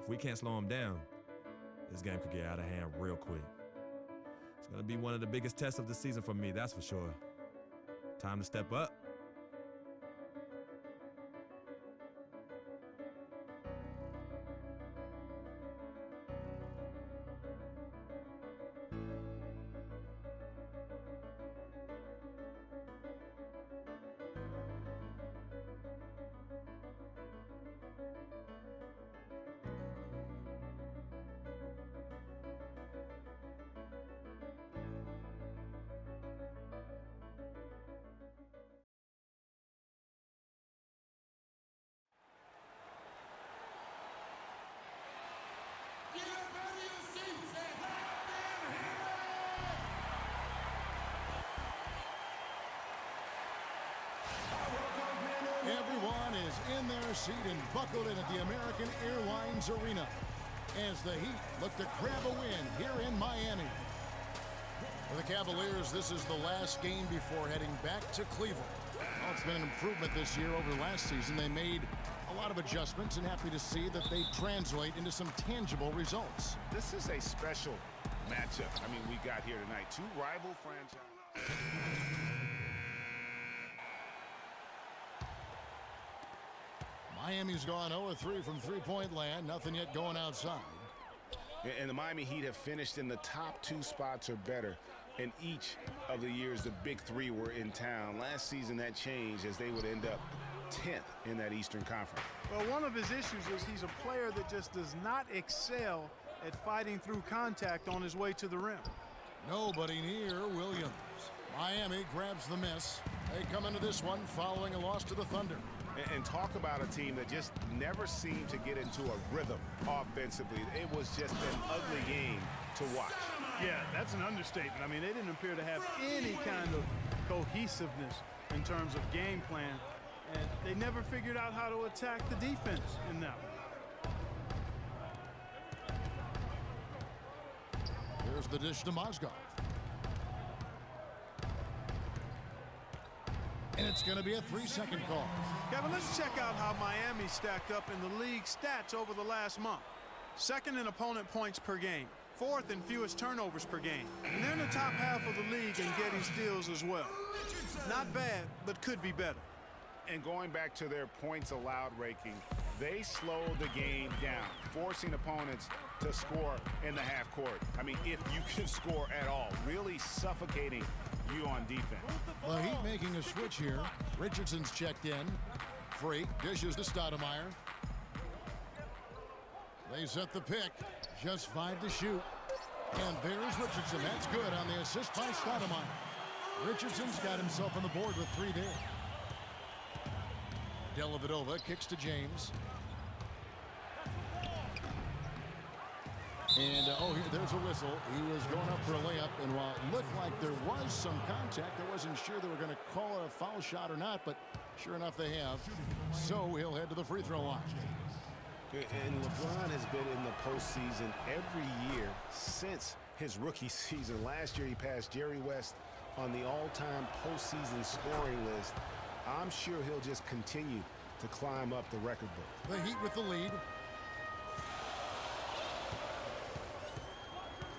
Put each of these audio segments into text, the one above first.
If we can't slow them down, this game could get out of hand real quick. It's going to be one of the biggest tests of the season for me, that's for sure. Time to step up. Everyone is in their seat and buckled in at the American Airlines Arena as the Heat look to grab a win here in Miami. For the Cavaliers, this is the last game before heading back to Cleveland. Well, it's been an improvement this year over last season. They made a lot of adjustments, and happy to see that they translate into some tangible results. This is a special matchup. I mean, we got here tonight two rival franchises. Miami's gone 0-3 from three-point land. Nothing yet going outside. And the Miami Heat have finished in the top two spots or better in each of the years the big three were in town. Last season that changed as they would end up 10th in that Eastern Conference. Well, one of his issues is he's a player that just does not excel at fighting through contact on his way to the rim. Nobody near Williams. Miami grabs the miss. They come into this one following a loss to the Thunder. And talk about a team that just never seemed to get into a rhythm offensively. It was just an ugly game to watch. Yeah, that's an understatement. I mean, they didn't appear to have any kind of cohesiveness in terms of game plan, and they never figured out how to attack the defense in that one. Here's the dish to Mozgov. And it's going to be a 3-second call. Kevin, let's check out how Miami stacked up in the league stats over the last month. Second in opponent points per game. Fourth in fewest turnovers per game. And they're in the top half of the league in getting steals as well. Not bad, but could be better. And going back to their points allowed ranking, they slowed the game down, forcing opponents to score in the half court. I mean, if you can score at all, really suffocating you on defense. The Heat making a switch here. Richardson's checked in. Free dishes to Stoudemire. They set the pick. Just 5 to shoot. And there's Richardson. That's good on the assist by Stoudemire. Richardson's got himself on the board with 3 there. Dellavedova kicks to James. And, there's a whistle. He was going up for a layup, and while it looked like there was some contact, I wasn't sure they were going to call it a foul shot or not, but sure enough they have. So he'll head to the free throw line. And LeBron has been in the postseason every year since his rookie season. Last year he passed Jerry West on the all-time postseason scoring list. I'm sure he'll just continue to climb up the record book. The Heat with the lead.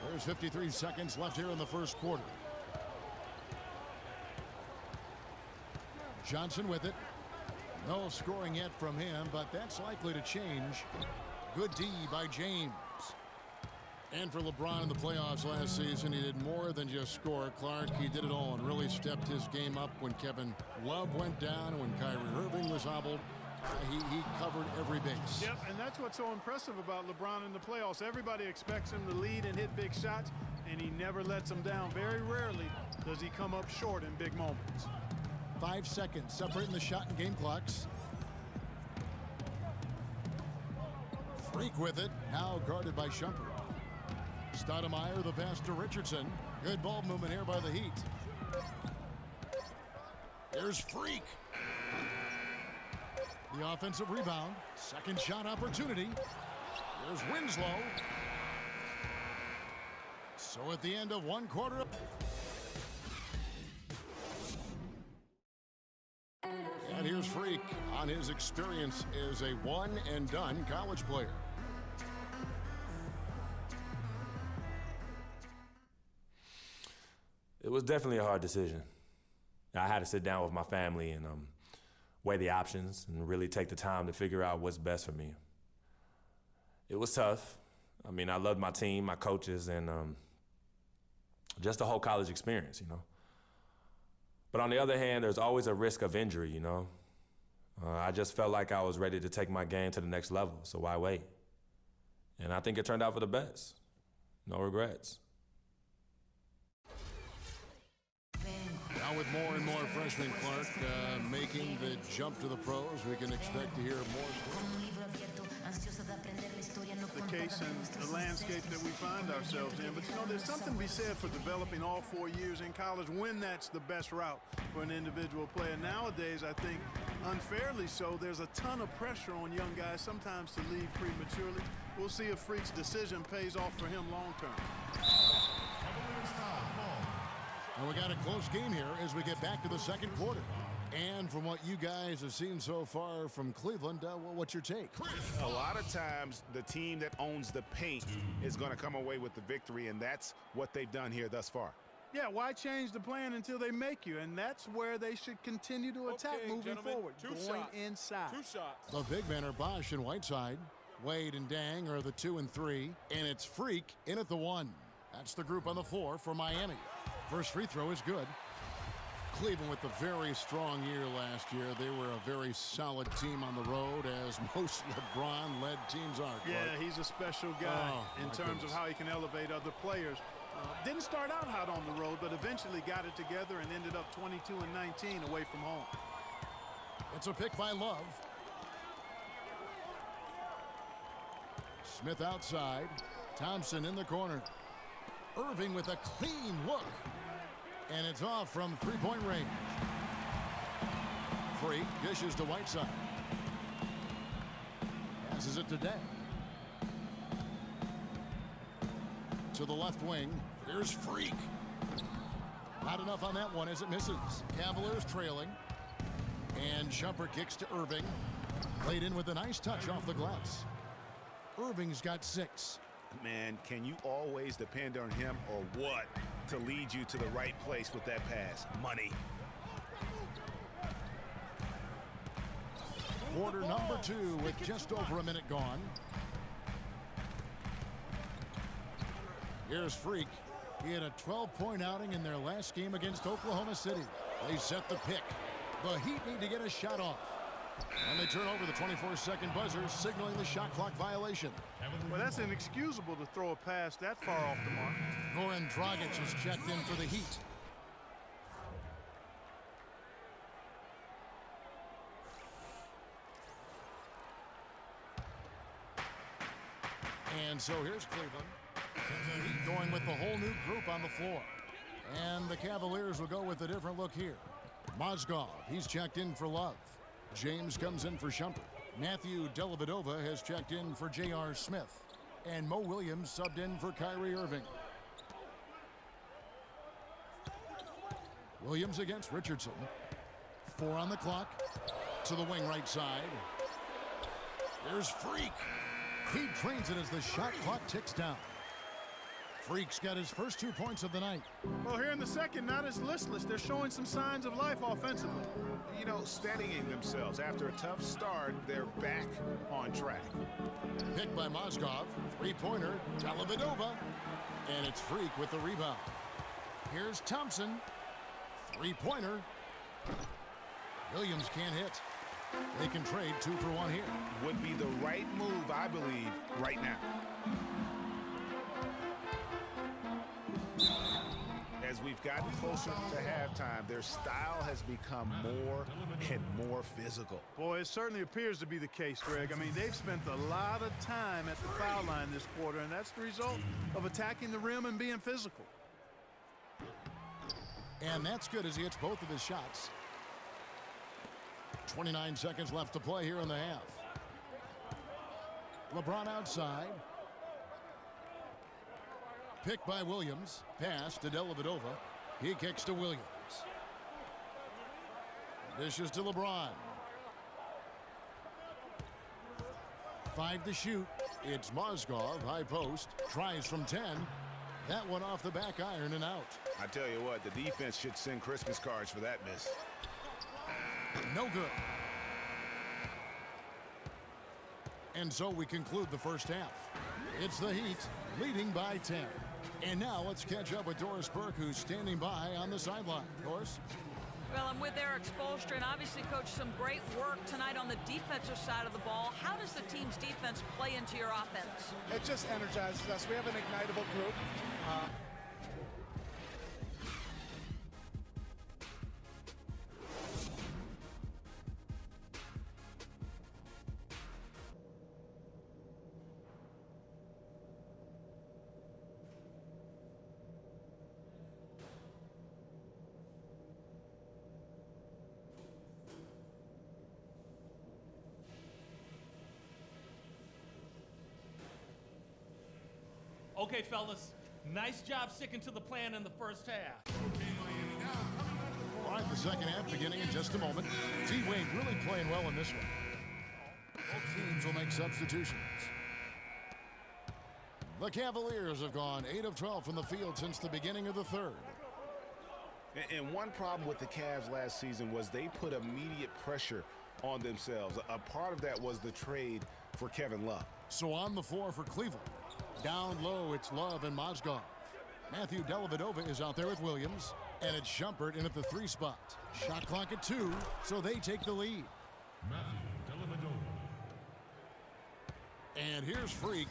There's 53 seconds left here in the first quarter. Johnson with it. No scoring yet from him, but that's likely to change. Good D by James. And for LeBron in the playoffs last season, he did more than just score. Clark, he did it all and really stepped his game up when Kevin Love went down and when Kyrie Irving was hobbled. He covered every base. Yep, and that's what's so impressive about LeBron in the playoffs. Everybody expects him to lead and hit big shots, and he never lets them down. Very rarely does he come up short in big moments. 5 seconds separating the shot and game clocks. Freak with it. Now guarded by Shumpert. Stoudemire the pass to Richardson. Good ball movement here by the Heat. There's Freak. The offensive rebound. Second shot opportunity. There's Winslow. So at the end of one quarter. And here's Freak on his experience as a one-and-done college player. It was definitely a hard decision. I had to sit down with my family and weigh the options and really take the time to figure out what's best for me. It was tough. I mean, I loved my team, my coaches, and just the whole college experience, you know. But on the other hand, there's always a risk of injury, you know. I just felt like I was ready to take my game to the next level, so why wait? And I think it turned out for the best. No regrets. Now with more and more freshmen, Clark, making the jump to the pros, we can expect to hear more. The case and the landscape that we find ourselves in. But, you know, there's something to be said for developing all 4 years in college when that's the best route for an individual player. Nowadays, I think, unfairly so, there's a ton of pressure on young guys sometimes to leave prematurely. We'll see if Freak's decision pays off for him long term. And we got a close game here as we get back to the second quarter. And from what you guys have seen so far from Cleveland, what's your take? A lot of times, the team that owns the paint is going to come away with the victory, and that's what they've done here thus far. Yeah, why change the plan until they make you? And that's where they should continue to attack moving forward, going inside. 2 shots. The big men are Bosch and Whiteside. Wade and Dang are the 2 and 3. And it's Freak in at the 1. That's the group on the floor for Miami. First free throw is good. Cleveland with a very strong year last year. They were a very solid team on the road, as most LeBron-led teams are. Yeah, he's a special guy in terms of how he can elevate other players. Didn't start out hot on the road, but eventually got it together and ended up 22 and 19 away from home. It's a pick by Love. Smith outside. Thompson in the corner. Irving with a clean look. And it's off from three-point range. Freak dishes to Whiteside. Passes it to Day. To the left wing. Here's Freak. Not enough on that one as it misses. Cavaliers trailing. And Shumpert kicks to Irving. Played in with a nice touch off the glass. Irving's got 6. Man, can you always depend on him or what to lead you to the right place with that pass? Money. Quarter number 2 with just over a minute gone. Here's Freak. He had a 12-point outing in their last game against Oklahoma City. They set the pick. The Heat need to get a shot off. And they turn over the 24-second buzzer, signaling the shot clock violation. Well, that's inexcusable to throw a pass that far off the mark. Goran Dragic is checked in for the Heat. And so here's Cleveland. The Heat going with the whole new group on the floor. And the Cavaliers will go with a different look here. Mozgov, he's checked in for Love. James comes in for Shumpert. Matthew Dellavedova has checked in for J.R. Smith. And Mo Williams subbed in for Kyrie Irving. Williams against Richardson. 4 on the clock. To the wing right side. There's Freak. He trains it as the shot clock ticks down. Freak's got his first 2 points of the night. Well, here in the second, not as listless. They're showing some signs of life offensively. You know, steadying themselves. After a tough start, they're back on track. Picked by Mozgov. 3-pointer, Dellavedova. And it's Freak with the rebound. Here's Thompson. 3-pointer. Williams can't hit. They can trade 2 for 1 here. Would be the right move, I believe, right now. As we've gotten closer to halftime, their style has become more and more physical. Boy, it certainly appears to be the case, Greg. I mean, they've spent a lot of time at the foul line this quarter, and that's the result of attacking the rim and being physical. And that's good as he hits both of his shots. 29 seconds left to play here in the half. LeBron outside. Picked by Williams. Pass to Dellavedova. He kicks to Williams. Dishes to LeBron. 5 to shoot. It's Mozgov, high post. Tries from 10. That one off the back iron and out. I tell you what, the defense should send Christmas cards for that miss. No good. And so we conclude the first half. It's the Heat leading by 10. And now let's catch up with Doris Burke, who's standing by on the sideline. Doris? Well, I'm with Eric Spoelstra, and obviously, Coach, some great work tonight on the defensive side of the ball. How does the team's defense play into your offense? It just energizes us. We have an ignitable group. Okay, fellas, nice job sticking to the plan in the first half. All right, the second half beginning in just a moment. T-Wade really playing well in this one. Both teams will make substitutions. The Cavaliers have gone 8 of 12 from the field since the beginning of the third. And one problem with the Cavs last season was they put immediate pressure on themselves. A part of that was the trade for Kevin Love. So on the floor for Cleveland. Down low, it's Love and Mozgov. Matthew Dellavedova is out there with Williams, and it's Shumpert in at the 3 spot. Shot clock at 2, so they take the lead. Matthew Dellavedova. And here's Freak,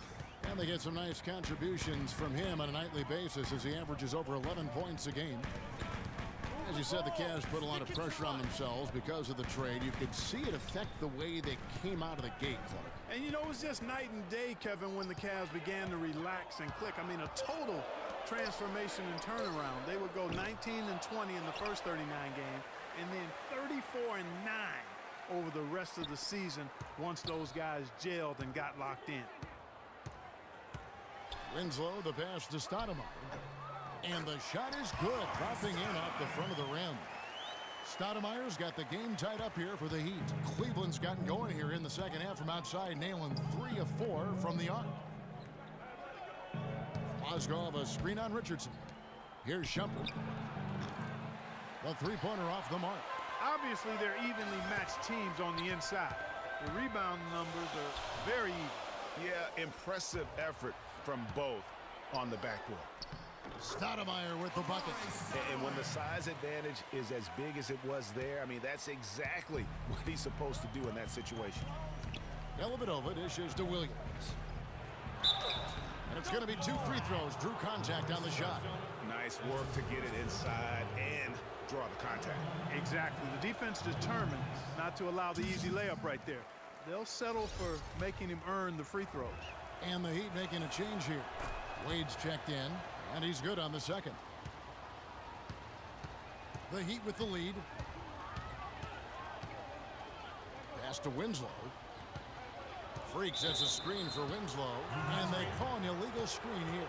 and they get some nice contributions from him on a nightly basis as he averages over 11 points a game. As you said, the Cavs put a lot of pressure on themselves because of the trade. You could see it affect the way they came out of the gate, Clark. And you know, it was just night and day, Kevin, when the Cavs began to relax and click. I mean, a total transformation and turnaround. They would go 19 and 20 in the first 39 games, and then 34 and 9 over the rest of the season once those guys gelled and got locked in. Winslow, the pass to Stoudemire. And the shot is good, dropping in off the front of the rim. Stoudemire's got the game tied up here for the Heat. Cleveland's gotten going here in the second half from outside, nailing 3 of 4 from the arc. Mozgov, a screen on Richardson. Here's Shumpert. The three-pointer off the mark. Obviously, they're evenly matched teams on the inside. The rebound numbers are very even. Yeah, impressive effort from both on the backboard. Stoudemire with the bucket. And when the size advantage is as big as it was there, I mean, that's exactly what he's supposed to do in that situation. Dellavedova dishes to Williams. And it's going to be 2 free throws. Drew contact on the shot. Nice work to get it inside and draw the contact. Exactly. The defense determined not to allow the easy layup right there. They'll settle for making him earn the free throws. And the Heat making a change here. Wade's checked in, and he's good on the second. The Heat with the lead. Pass to Winslow. Freak sets a screen for Winslow, and they call an illegal screen here.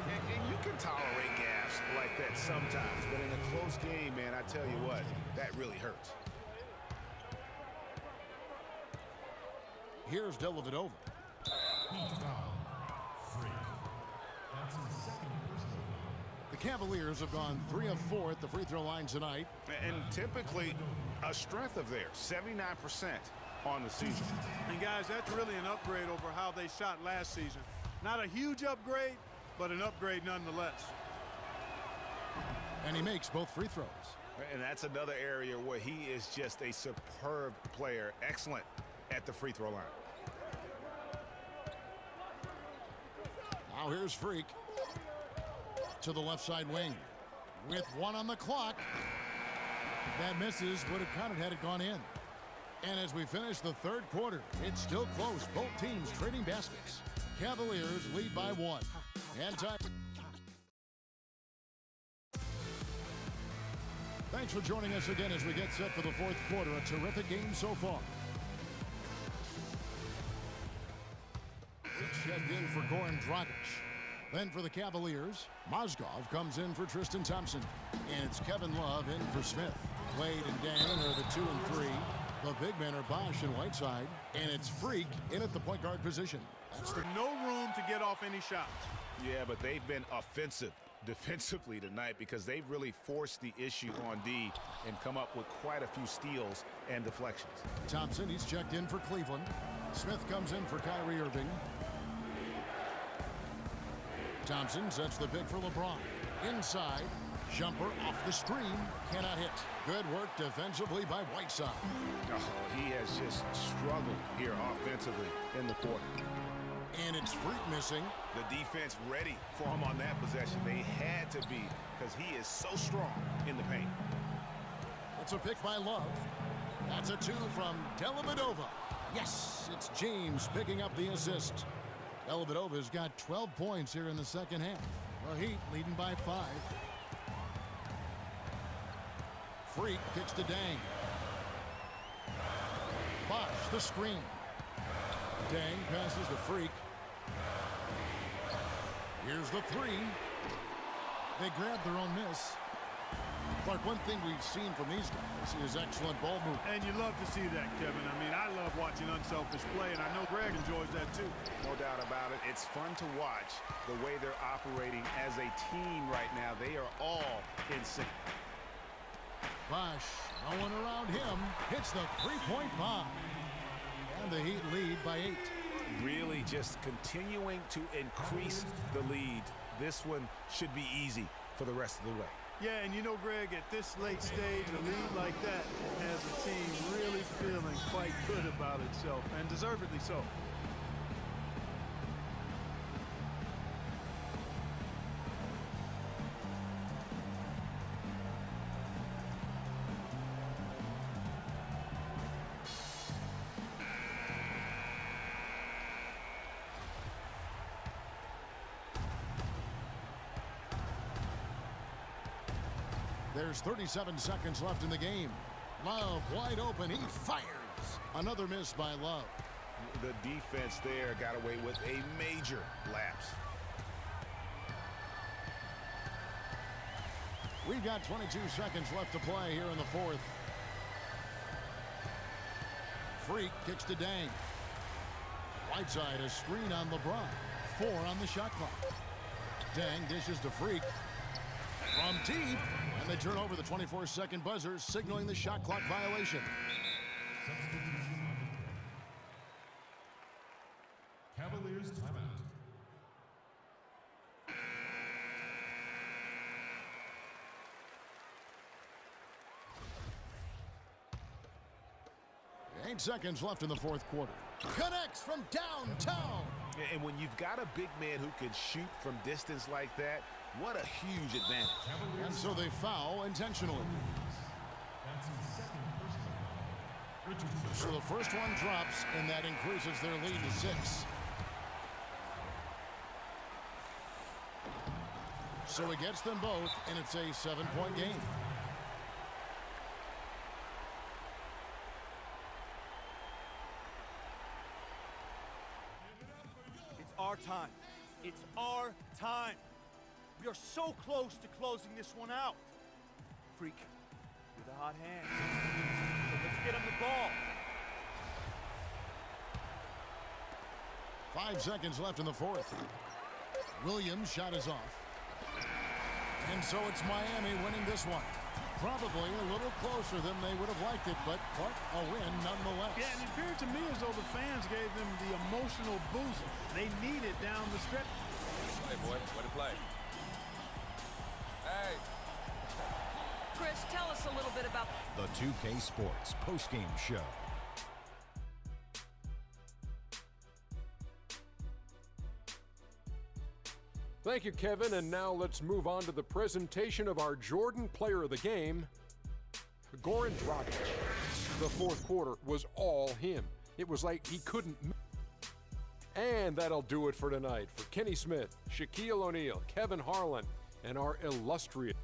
And you can tolerate gaffes like that sometimes, but in a close game, man, I tell you what, that really hurts. Here's Dellavedova. The Cavaliers have gone 3 of 4 at the free throw line tonight. And typically a strength of theirs, 79% on the season. And guys, that's really an upgrade over how they shot last season. Not a huge upgrade, but an upgrade nonetheless. And he makes both free throws. And that's another area where he is just a superb player, excellent at the free throw line. Now here's Freak to the left side wing with 1 on the clock. That misses, would have counted had it gone in. And as we finish the third quarter, it's still close. Both teams trading baskets. Cavaliers lead by 1. And time. Thanks for joining us again as we get set for the fourth quarter. A terrific game so far. Checked in for Goran Dragic. Then for the Cavaliers, Mozgov comes in for Tristan Thompson. And it's Kevin Love in for Smith. Wade and Dan are the 2 and 3. The big men are Bosch and Whiteside. And it's Freak in at the point guard position. That's no room to get off any shots. Yeah, but they've been offensive defensively tonight because they've really forced the issue on D and come up with quite a few steals and deflections. Thompson, he's checked in for Cleveland. Smith comes in for Kyrie Irving. Thompson sets the pick for LeBron. Inside, jumper off the screen, cannot hit. Good work defensively by Whiteside. Oh, he has just struggled here offensively in the quarter. And it's Freak missing. The defense ready for him on that possession. They had to be because he is so strong in the paint. That's a pick by Love. That's a 2 from Dellavedova. Yes, it's James picking up the assist. Dellavedova's got 12 points here in the second half. The Heat leading by 5. Freak kicks to Dang. Bosh, the screen. Dang passes to Freak. Here's the 3. They grab their own miss. Clark, one thing we've seen from these guys is excellent ball movement. And you love to see that, Kevin. I mean, I love watching unselfish play, and I know Greg enjoys that too. No doubt about it. It's fun to watch the way they're operating as a team right now. They are all in sync. Bosh, no one around him, hits the three-point bomb. And the Heat lead by 8. Really just continuing to increase the lead. This one should be easy for the rest of the way. Yeah, and you know, Greg, at this late stage, a lead like that has a team really feeling quite good about itself, and deservedly so. There's 37 seconds left in the game. Love wide open. He fires. Another miss by Love. The defense there got away with a major lapse. We've got 22 seconds left to play here in the fourth. Freak kicks to Dang. Whiteside, a screen on LeBron. 4 on the shot clock. Dang dishes to Freak. From deep. And they turn over the 24-second buzzer, signaling the shot clock violation. Cavaliers timeout. Eight seconds left in the fourth quarter. Connects from downtown. And when you've got a big man who can shoot from distance like that, what a huge advantage. And so they foul intentionally. That's his second personal foul. Richardson. So the first one drops, and that increases their lead to 6. So he gets them both, and it's a 7-point game. It's our time. It's our time. We are so close to closing this one out. Freak with a hot hand. So let's get him the ball. 5 seconds left in the fourth. Williams' shot is off. And so it's Miami winning this one. Probably a little closer than they would have liked it, but Clark, a win nonetheless. Yeah, and it appeared to me as though the fans gave them the emotional boost they needed down the stretch. Hey, boy, way to play. Hey. Chris, tell us a little bit about the 2K Sports postgame show. Thank you, Kevin, and now let's move on to the presentation of our Jordan Player of the Game, Goran Dragic. The fourth quarter was all him. It was like he couldn't. And that'll do it for tonight. For Kenny Smith, Shaquille O'Neal, Kevin Harlan, and our illustrious